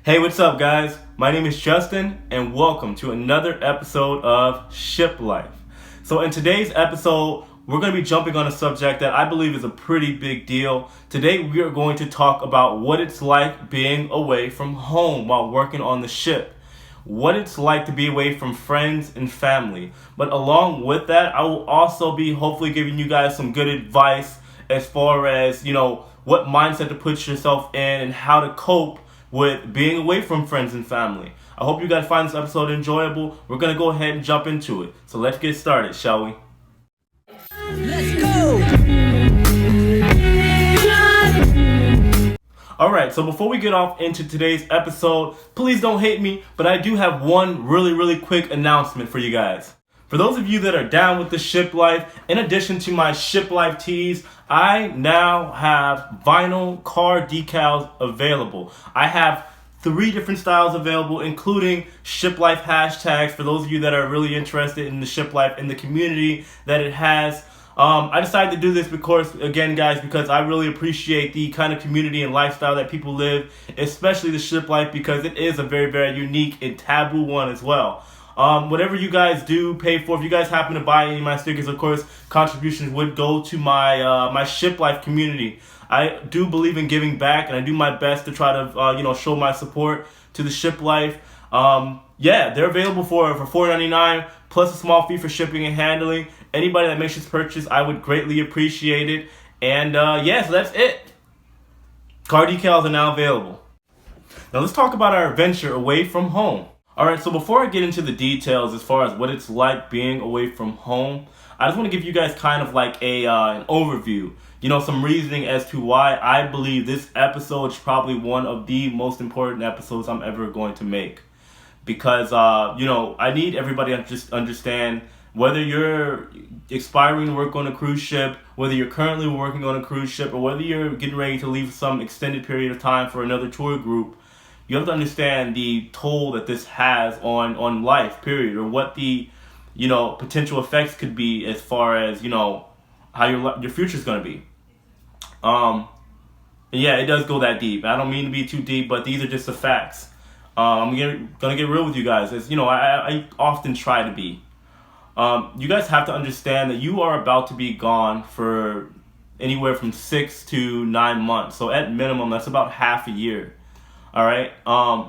Hey, what's up, guys? My name is Justin, and welcome to another episode of Ship Life. So, in today's episode, we're going to be jumping on a subject that I believe is a pretty big deal. Today, we are going to talk about what it's like being away from home while working on the ship. What it's like to be away from friends and family. But along with that, I will also be hopefully giving you guys some good advice as far as, what mindset to put yourself in and how to cope with being away from friends and family. I hope you guys find this episode enjoyable. We're going to go ahead and jump into it. So let's get started, shall we? Let's go! Alright, so before we get off into today's episode, please don't hate me, but I do have one really quick announcement for you guys. For those of you that are down with the Ship Life, in addition to my Ship Life tees, I now have vinyl car decals available. I have 3 different styles available, including Ship Life hashtags for those of you that are really interested in the Ship Life and the community that it has. I decided to do this because I really appreciate the kind of community and lifestyle that people live, especially the Ship Life, because it is a very unique and taboo one as well. Whatever you guys do pay for, if you guys happen to buy any of my stickers, of course, contributions would go to my my Ship Life community. I do believe in giving back, and I do my best to try to show my support to the Ship Life. They're available for $4.99 plus a small fee for shipping and handling. Anybody that makes this purchase, I would greatly appreciate it. And so that's it. Car decals are now available. Now let's talk about our adventure away from home. Alright, so before I get into the details as far as what it's like being away from home, I just want to give you guys kind of like an overview. Some reasoning as to why I believe this episode is probably one of the most important episodes I'm ever going to make. Because, I need everybody to just understand whether you're aspiring to work on a cruise ship, whether you're currently working on a cruise ship, or whether you're getting ready to leave some extended period of time for another tour group, you have to understand the toll that this has on life, period, or what the, potential effects could be as far as, how your future's going to be. It does go that deep. I don't mean to be too deep, but these are just the facts. I'm gonna get real with you guys. As I often try to be. You guys have to understand that you are about to be gone for anywhere from 6 to 9 months. So at minimum, that's about half a year. All right.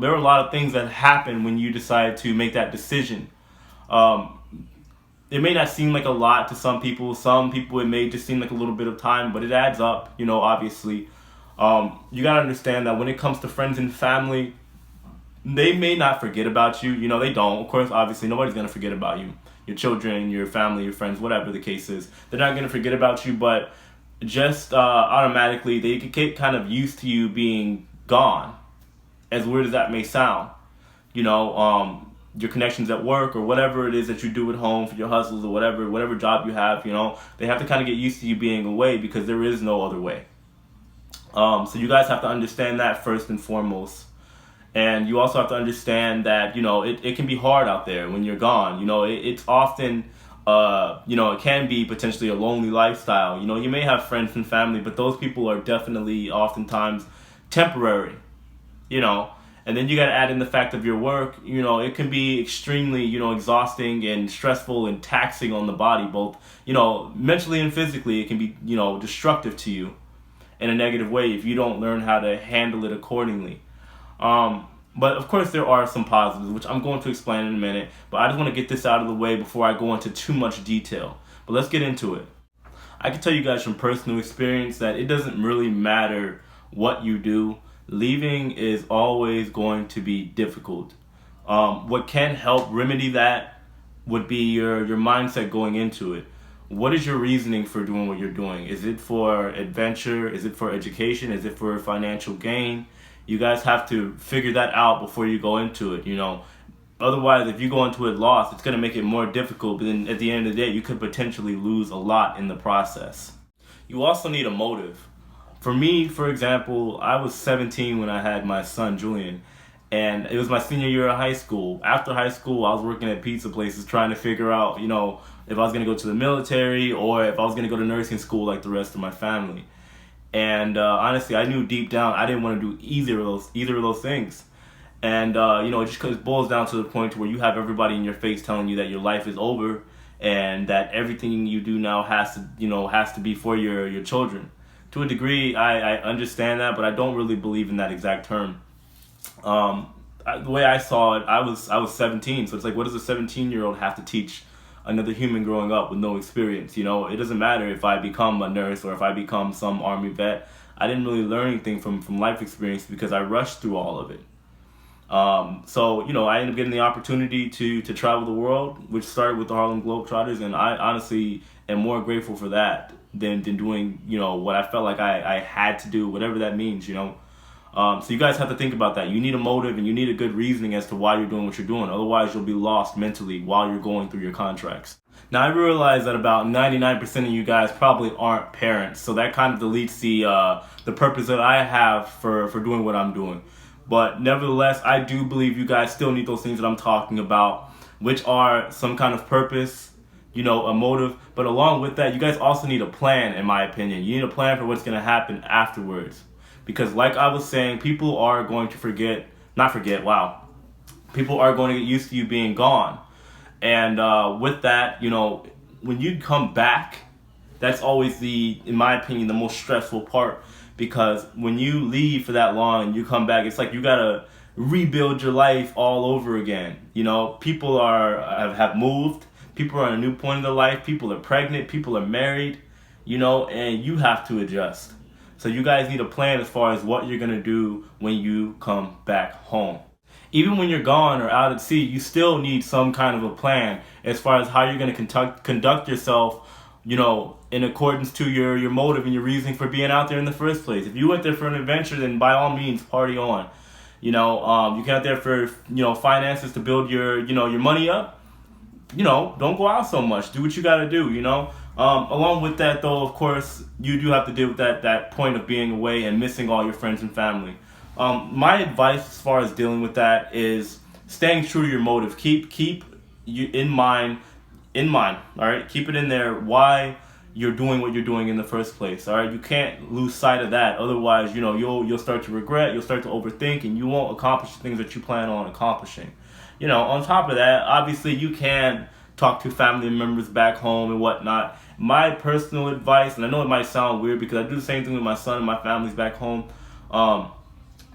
There are a lot of things that happen when you decide to make that decision. It may not seem like a lot to some people. Some people, it may just seem like a little bit of time, but it adds up. Obviously, you gotta understand that when it comes to friends and family, they may not forget about you. They don't. Of course, obviously, nobody's going to forget about you. Your children, your family, your friends, whatever the case is. They're not going to forget about you, but just automatically, they get kind of used to you being gone. As weird as that may sound. Your connections at work or whatever it is that you do at home for your hustles or whatever job you have, they have to kind of get used to you being away because there is no other way. So you guys have to understand that first and foremost. And you also have to understand that, it can be hard out there when you're gone. It's often, it can be potentially a lonely lifestyle. You may have friends and family, but those people are definitely oftentimes temporary, And then you got to add in the fact of your work. It can be extremely, exhausting and stressful and taxing on the body, both, mentally and physically. It can be, destructive to you in a negative way if you don't learn how to handle it accordingly. But of course there are some positives, which I'm going to explain in a minute, but I just want to get this out of the way before I go into too much detail. But let's get into it. I can tell you guys from personal experience that it doesn't really matter what you do. Leaving is always going to be difficult. What can help remedy that would be your mindset going into it. What is your reasoning for doing what you're doing? Is it for adventure? Is it for education? Is it for financial gain? You guys have to figure that out before you go into it, Otherwise, if you go into it lost, it's going to make it more difficult. But then at the end of the day, you could potentially lose a lot in the process. You also need a motive. For me, for example, I was 17 when I had my son, Julian. And it was my senior year of high school. After high school, I was working at pizza places trying to figure out, if I was going to go to the military or if I was going to go to nursing school like the rest of my family. And honestly, I knew deep down I didn't want to do either of those things. And it just boils down to the point where you have everybody in your face telling you that your life is over and that everything you do now has to be for your children. To a degree, I understand that, but I don't really believe in that exact term. The way I saw it, I was 17, so it's like, what does a 17-year-old have to teach another human growing up with no experience? It doesn't matter if I become a nurse or if I become some army vet. I didn't really learn anything from life experience because I rushed through all of it. So I ended up getting the opportunity to travel the world, which started with the Harlem Globetrotters, and I honestly am more grateful for that than doing what I felt like I had to do, whatever that means. So you guys have to think about that. You need a motive and you need a good reasoning as to why you're doing what you're doing. Otherwise, you'll be lost mentally while you're going through your contracts. Now, I realize that about 99% of you guys probably aren't parents, so that kind of deletes the purpose that I have for doing what I'm doing. But nevertheless, I do believe you guys still need those things that I'm talking about, which are some kind of purpose, a motive. But along with that, you guys also need a plan, in my opinion. You need a plan for what's going to happen afterwards. Because like I was saying, people are going to people are going to get used to you being gone. And with that, when you come back, that's always in my opinion, the most stressful part. Because when you leave for that long and you come back, it's like you gotta rebuild your life all over again. People have moved, people are in a new point in their life, people are pregnant, people are married, and you have to adjust. So you guys need a plan as far as what you're gonna do when you come back home. Even when you're gone or out at sea, you still need some kind of a plan as far as how you're gonna conduct yourself, in accordance to your motive and your reasoning for being out there in the first place. If you went there for an adventure, then by all means, party on. You came out there for, finances to build your money up. Don't go out so much. Do what you got to do, Along with that, though, of course, you do have to deal with that point of being away and missing all your friends and family. My advice as far as dealing with that is staying true to your motive. Keep you in mind, all right? Keep it in there why you're doing what you're doing in the first place, all right? You can't lose sight of that. Otherwise, you'll start to regret, you'll start to overthink, and you won't accomplish the things that you plan on accomplishing. On top of that, obviously, you can talk to family members back home and whatnot. My personal advice, and I know it might sound weird because I do the same thing with my son and my family's back home,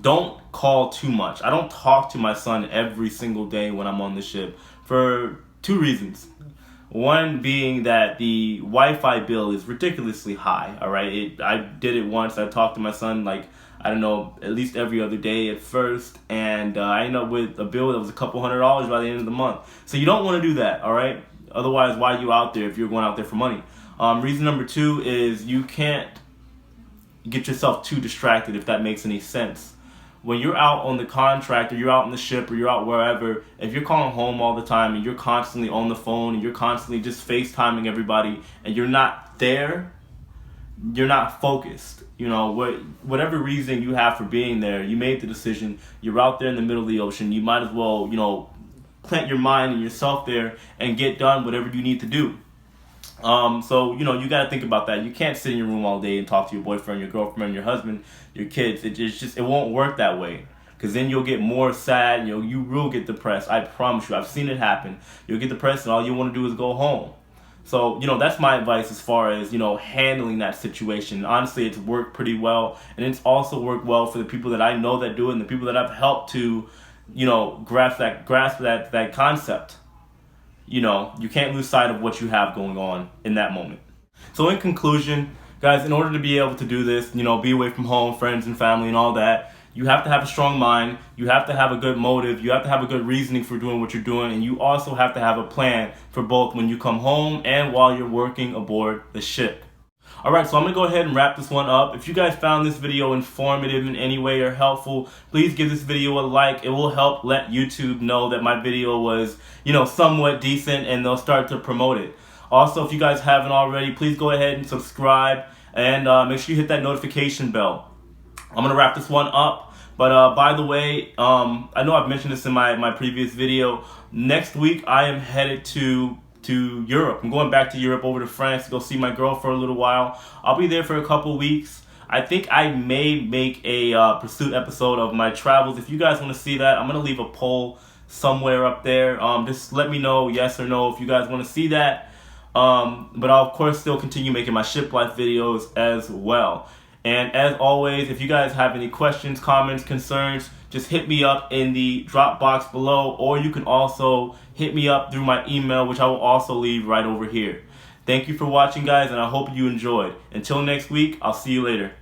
don't call too much. I don't talk to my son every single day when I'm on the ship for two reasons. One being that the Wi-Fi bill is ridiculously high, all right? I did it once. I talked to my son at least every other day at first, and I ended up with a bill that was a couple $100 by the end of the month. So you don't want to do that, all right? Otherwise, why are you out there if you're going out there for money? Reason number two is you can't get yourself too distracted, if that makes any sense. When you're out on the contract or you're out on the ship or you're out wherever, if you're calling home all the time and you're constantly on the phone and you're constantly just FaceTiming everybody and you're not there, you're not focused. Whatever reason you have for being there, you made the decision, you're out there in the middle of the ocean, you might as well, plant your mind and yourself there and get done whatever you need to do. So you got to think about that. You can't sit in your room all day and talk to your boyfriend, your girlfriend, your husband, your kids. It won't work that way, because then you'll get more sad and you will get depressed. I promise you, I've seen it happen. You'll get depressed and all you want to do is go home. So that's my advice as far as handling that situation. Honestly, it's worked pretty well, and it's also worked well for the people that I know that do it and the people that I've helped to grasp that concept. You can't lose sight of what you have going on in that moment. So in conclusion, guys, in order to be able to do this, be away from home, friends and family and all that, you have to have a strong mind, you have to have a good motive, you have to have a good reasoning for doing what you're doing, and you also have to have a plan for both when you come home and while you're working aboard the ship. Alright, so I'm going to go ahead and wrap this one up. If you guys found this video informative in any way or helpful, please give this video a like. It will help let YouTube know that my video was, somewhat decent, and they'll start to promote it. Also, if you guys haven't already, please go ahead and subscribe, and make sure you hit that notification bell. I'm going to wrap this one up. But by the way, I know I've mentioned this in my previous video. Next week, I am headed to Europe. I'm going back to Europe, over to France, to go see my girl for a little while. I'll be there for a couple weeks. I think I may make a pursuit episode of my travels. If you guys want to see that, I'm going to leave a poll somewhere up there. Just let me know yes or no if you guys want to see that. But I'll of course still continue making my ship life videos as well. And as always, if you guys have any questions, comments, concerns, just hit me up in the drop box below, or you can also hit me up through my email, which I will also leave right over here. Thank you for watching, guys, and I hope you enjoyed. Until next week, I'll see you later.